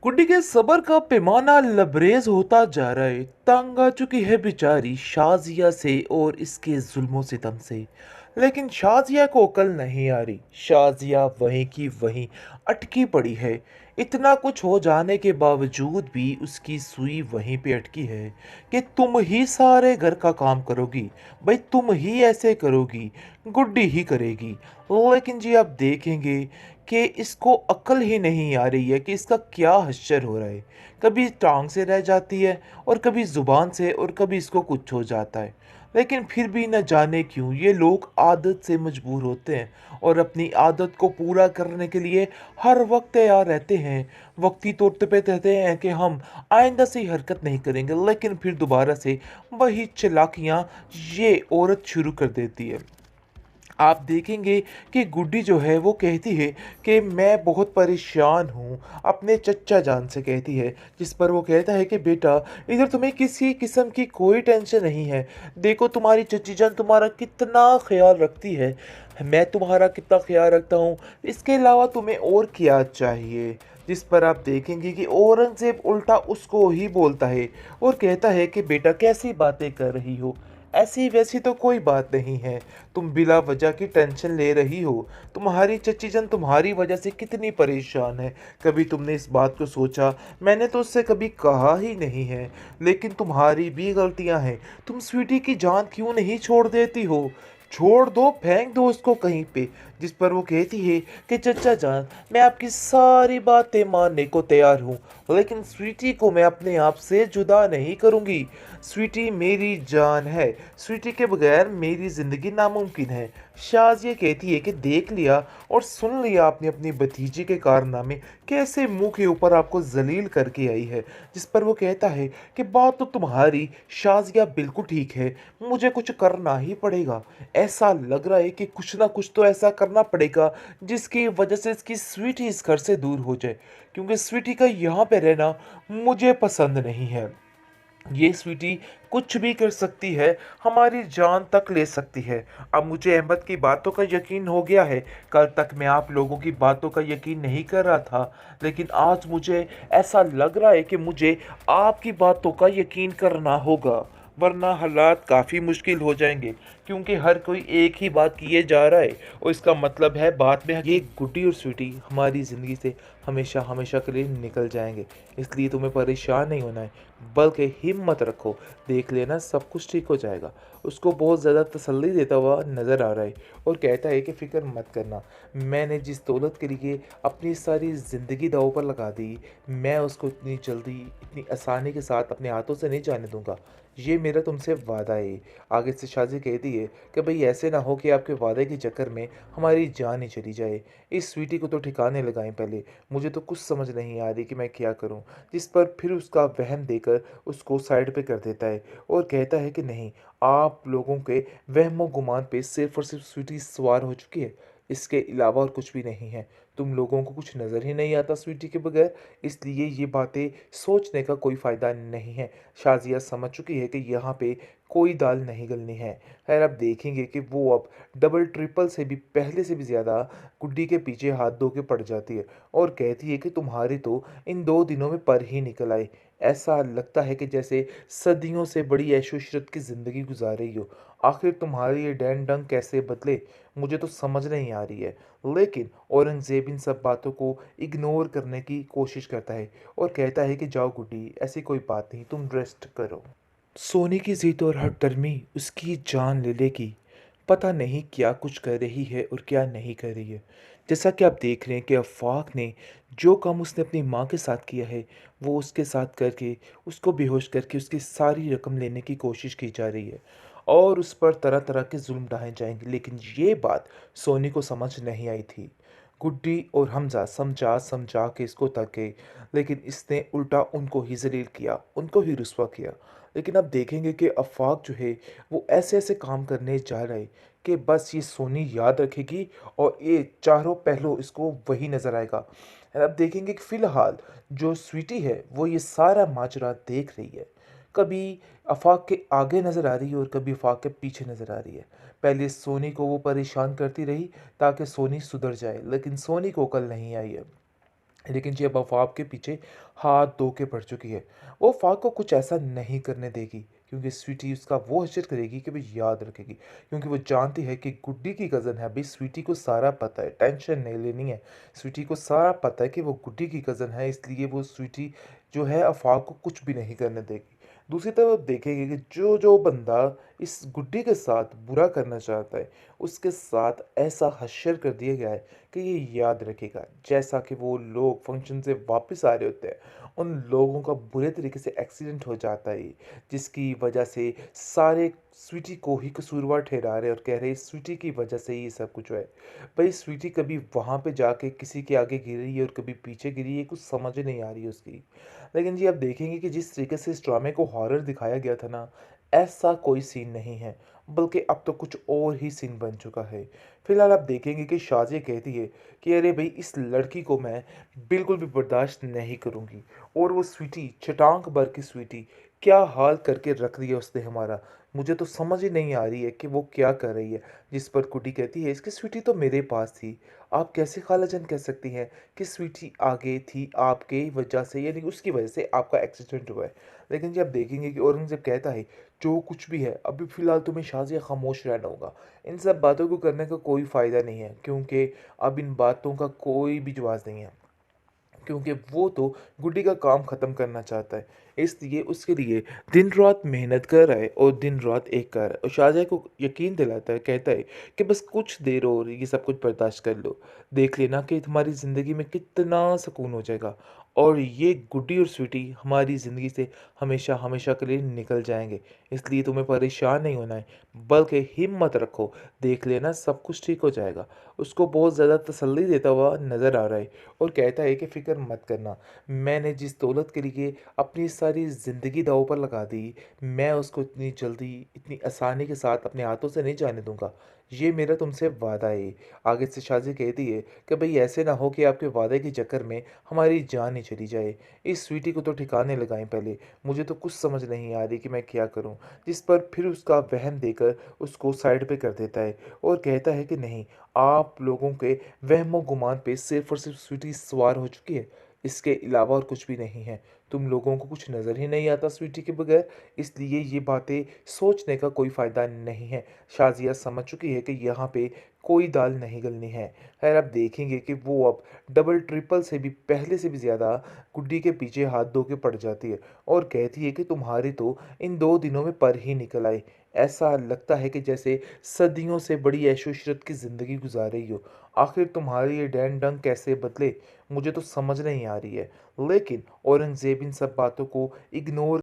गुड्डी के सब्र का पैमाना लबरेज होता जा रहा है। तंग आ चुकी है बेचारी शाजिया से और इसके जुल्मों सितम से। लेकिन शाजिया को अकल नहीं आ रही। शाजिया वहीं की वहीं अटकी पड़ी है। इतना कुछ हो जाने के बावजूद भी उसकी सुई वहीं पे अटकी है कि तुम ही सारे घर का काम करोगी। भाई तुम ही ऐसे करोगी। गुड्डी ही करेगी। लेकिन जी आप देखेंगे कि इसको अक्ल ही नहीं आ रही है कि इसका क्या हश्र हो रहा है। कभी टांग से रह जाती है और कभी ज़ुबान से और कभी इसको कुछ हो जाता है। लेकिन फिर भी न जाने क्यों ये लोग आदत से मजबूर होते हैं और अपनी आदत को पूरा करने के लिए हर वक्त तैयार रहते हैं। वक्ती तौर पे कहते हैं कि हम आइंदा से ही हरकत नहीं करेंगे, लेकिन फिर दोबारा से वही चालाकियाँ ये औरत शुरू कर देती है। आप देखेंगे कि गुड्डी जो है वो कहती है कि मैं बहुत परेशान हूँ, अपने चच्चा जान से कहती है। जिस पर वो कहता है कि बेटा, इधर तुम्हें किसी किस्म की कोई टेंशन नहीं है। देखो तुम्हारी चच्ची जान तुम्हारा कितना ख्याल रखती है, मैं तुम्हारा कितना ख्याल रखता हूँ। इसके अलावा तुम्हें और क्या चाहिए। जिस पर आप देखेंगे कि औरंगजेब उल्टा उसको ही बोलता है और कहता है कि बेटा कैसी बातें कर रही हो, ऐसी वैसी तो कोई बात नहीं है। तुम बिला वजह की टेंशन ले रही हो। तुम्हारी चच्ची जन तुम्हारी वजह से कितनी परेशान है। कभी तुमने इस बात को सोचा? मैंने तो उससे कभी कहा ही नहीं है, लेकिन तुम्हारी भी गलतियां हैं। तुम स्वीटी की जान क्यों नहीं छोड़ देती हो? छोड़ दो, फेंक दो उसको कहीं पे। जिस पर वो कहती है कि चचा जान, मैं आपकी सारी बातें मानने को तैयार हूँ, लेकिन स्वीटी को मैं अपने आप से जुदा नहीं करूँगी। स्वीटी मेरी जान है। स्वीटी के बगैर मेरी ज़िंदगी नामुमकिन है। शाज ये कहती है कि देख लिया और सुन लिया आपने अपनी भतीजी के कारनामे, कैसे मुंह के ऊपर आपको जलील करके आई है। जिस पर वो कहता है कि बात तो तुम्हारी शाजिया बिल्कुल ठीक है, मुझे कुछ करना ही पड़ेगा। ऐसा लग रहा है कि कुछ ना कुछ तो ऐसा करना पड़ेगा जिसकी वजह से इसकी स्वीटी इस घर से दूर हो जाए, क्योंकि स्वीटी का यहाँ पे रहना मुझे पसंद नहीं है। ये स्वीटी कुछ भी कर सकती है, हमारी जान तक ले सकती है। अब मुझे अहमद की बातों का यकीन हो गया है। कल तक मैं आप लोगों की बातों का यकीन नहीं कर रहा था, लेकिन आज मुझे ऐसा लग रहा है कि मुझे आपकी बातों का यकीन करना होगा, वरना हालात काफ़ी मुश्किल हो जाएंगे। क्योंकि हर कोई एक ही बात किए जा रहा है और इसका मतलब है बाद में ये गुड्डी और स्वीटी हमारी ज़िंदगी से हमेशा हमेशा के लिए निकल जाएंगे। इसलिए तुम्हें परेशान नहीं होना है, बल्कि हिम्मत रखो, देख लेना सब कुछ ठीक हो जाएगा। उसको बहुत ज़्यादा तसल्ली देता हुआ नज़र आ रहा है और कहता है कि फ़िक्र मत करना, मैंने जिस दौलत के लिए अपनी सारी ज़िंदगी दांव पर लगा दी, मैं उसको इतनी जल्दी इतनी आसानी के साथ अपने हाथों से नहीं जाने दूंगा। ये मेरा तुमसे वादा है। आगे से शाजी कहती है कि भाई ऐसे ना हो कि आपके वादे के चक्कर में हमारी जान ही चली जाए। इस स्वीटी को तो ठिकाने लगाएं पहले, मुझे तो कुछ समझ नहीं आ रही कि मैं क्या करूं। जिस पर फिर उसका वहम देकर उसको साइड पे कर देता है और कहता है कि नहीं, आप लोगों के वहमो गुमान पे सिर्फ और सिर्फ स्वीटी सवार हो चुकी है, इसके अलावा और कुछ भी नहीं है। तुम लोगों को कुछ नज़र ही नहीं आता स्वीटी के बगैर, इसलिए ये बातें सोचने का कोई फ़ायदा नहीं है। शाजिया समझ चुकी है कि यहाँ पे कोई दाल नहीं गलनी है। खैर अब देखेंगे कि वो अब डबल ट्रिपल से भी पहले से भी ज़्यादा गुड्डी के पीछे हाथ धो के पड़ जाती है और कहती है कि तुम्हारी तो इन 2 दिनों में पर ही निकल आई। ऐसा लगता है कि जैसे सदियों से बड़ी ऐशो-इशरत की ज़िंदगी गुजार रही हो। आखिर तुम्हारी ये डैन-डंग कैसे बदले, मुझे तो समझ नहीं आ रही है। लेकिन औरंगज़ेब इन सब बातों को इग्नोर करने की कोशिश करता है और कहता है कि जाओ गुड्डी, ऐसी कोई बात नहीं, तुम रेस्ट करो। सोने की ज़िद और हठधर्मी उसकी जान ले लेगी। पता नहीं क्या कुछ कर रही है और क्या नहीं कर रही है। जैसा कि आप देख रहे हैं कि आफाक ने जो काम उसने अपनी माँ के साथ किया है, वो उसके साथ करके उसको बेहोश करके उसकी सारी रकम लेने की कोशिश की जा रही है और उस पर तरह तरह के जुल्म ढाए जाएंगे। लेकिन ये बात सोनी को समझ नहीं आई थी। गुड्डी और हमजा समझा समझा के इसको तके, लेकिन इसने उल्टा उनको ही जलील किया, उनको ही रुस्वा किया। लेकिन अब देखेंगे कि आफाक जो है वो ऐसे ऐसे काम करने जा रहा है कि बस ये सोनी याद रखेगी और ये चारों पहलू इसको वही नज़र आएगा। और अब देखेंगे कि फ़िलहाल जो स्वीटी है वो ये सारा माजरा देख रही है। कभी आफाक के आगे नज़र आ रही है और कभी आफाक के पीछे नज़र आ रही है। पहले सोनी को वो परेशान करती रही ताकि सोनी सुधर जाए, लेकिन सोनी को अकल नहीं आई है। लेकिन जी अब अफ़वाह के पीछे हाथ धो के पड़ चुकी है। वो अफ़वाह को कुछ ऐसा नहीं करने देगी, क्योंकि स्वीटी उसका वो हशर करेगी कि वो याद रखेगी। क्योंकि वो जानती है कि गुड्डी की कज़न है। अभी स्वीटी को सारा पता है, टेंशन नहीं लेनी है। स्वीटी को सारा पता है कि वो गुड्डी की कज़न है, इसलिए वो स्वीटी जो है अफ़वाह को कुछ भी नहीं करने देगी। दूसरी तरफ देखेंगे कि जो बंदा इस गुड्डी के साथ बुरा करना चाहता है, उसके साथ ऐसा हशर कर दिया गया है कि ये याद रखेगा। जैसा कि वो लोग फंक्शन से वापस आ रहे होते हैं, उन लोगों का बुरे तरीके से एक्सीडेंट हो जाता है, जिसकी वजह से सारे स्वीटी को ही कसूरवार ठहरा रहे और कह रहे हैं स्वीटी की वजह से ही ये सब कुछ हुआ है। भाई स्वीटी कभी वहाँ पे जाके किसी के आगे गिरी है और कभी पीछे गिरी है, कुछ समझ नहीं आ रही है उसकी। लेकिन जी आप देखेंगे कि जिस तरीके से इस ड्रामे को हॉरर दिखाया गया था ना, ऐसा कोई सीन नहीं है, बल्कि अब तो कुछ और ही सीन बन चुका है। फिलहाल आप देखेंगे कि शाज़िया कहती है कि अरे भाई इस लड़की को मैं बिल्कुल भी बर्दाश्त नहीं करूँगी। और वो स्वीटी, छटांक भर की स्वीटी, क्या हाल करके रख दिया उसने हमारा। मुझे तो समझ ही नहीं आ रही है कि वो क्या कर रही है। जिस पर कुटी कहती है इसकी स्वीटी तो मेरे पास थी। आप कैसे खालाजान कह सकती हैं कि स्वीटी आगे थी आपके वजह से, यानी उसकी वजह से आपका एक्सीडेंट हुआ है। लेकिन जब देखेंगे कि औरंगज़ेब कहता है जो कुछ भी है अभी फ़िलहाल तुम्हें शाज़िया खामोश रहना होगा। इन सब बातों को करने का कोई फ़ायदा नहीं है, क्योंकि अब इन बातों का कोई भी जवाब नहीं है। क्योंकि वो तो गुड्डी का काम ख़त्म करना चाहता है। इसलिए उसके लिए दिन-रात मेहनत कर रहा है और दिन-रात एक कर रहा है और शाहज़ाद को यकीन दिलाता है, कहता है कि बस कुछ देर और ये सब कुछ बर्दाश्त कर लो। देख लेना कि तुम्हारी ज़िंदगी में कितना सुकून हो जाएगा और ये गुड्डी और स्वीटी हमारी ज़िंदगी से हमेशा-हमेशा के लिए निकल जाएँगे। इसलिए तुम्हें परेशान नहीं होना है, बल्कि हिम्मत रखो, देख लेना सब कुछ ठीक हो जाएगा। उसको बहुत ज़्यादा तसल्ली देता हुआ नज़र आ रहा है और कहता है कि फ़िक्र मत करना, मैंने जिस दौलत के लिए अपनी सारी ज़िंदगी दाँव पर लगा दी, मैं उसको इतनी जल्दी, इतनी आसानी के साथ अपने हाथों से नहीं जाने दूँगा। ये मेरा तुमसे वादा है। आगे से शाज़ी कहती है कि भई ऐसे ना हो कि आपके वादे के चक्कर में हमारी जान ही चली जाए। इस स्वीटी को तो ठिकाने लगाएँ पहले, मुझे तो कुछ समझ नहीं आ रही कि मैं क्या करूँ? जिस पर फिर उसका वहम देकर उसको साइड पे कर देता है और कहता है कि नहीं, आप लोगों के वहमो-गुमान पे सिर्फ़ और सिर्फ़ स्वीटी सवार हो चुकी है। इसके अलावा और कुछ भी नहीं है। तुम लोगों को कुछ नज़र ही नहीं आता स्वीटी के बगैर, इसलिए ये बातें सोचने का कोई फ़ायदा नहीं है। शाज़िया समझ चुकी है कि यहाँ पे कोई दाल नहीं गलनी है। ख़ैर आप देखेंगे कि वो अब डबल ट्रिपल से भी पहले से भी ज़्यादा गुड्डी के पीछे हाथ धो के पड़ जाती है और कहती है कि तुम्हारी तो इन 2 दिनों में पर ही निकल आई। ऐसा लगता है कि जैसे सदियों से बड़ी ऐशो-इशरत की ज़िंदगी गुज़ार रही हो। आखिर तुम्हारे ये डैन-डंग कैसे बदले, मुझे तो समझ नहीं आ रही है। लेकिन औरंगज़ेब इन सब बातों को इग्नोर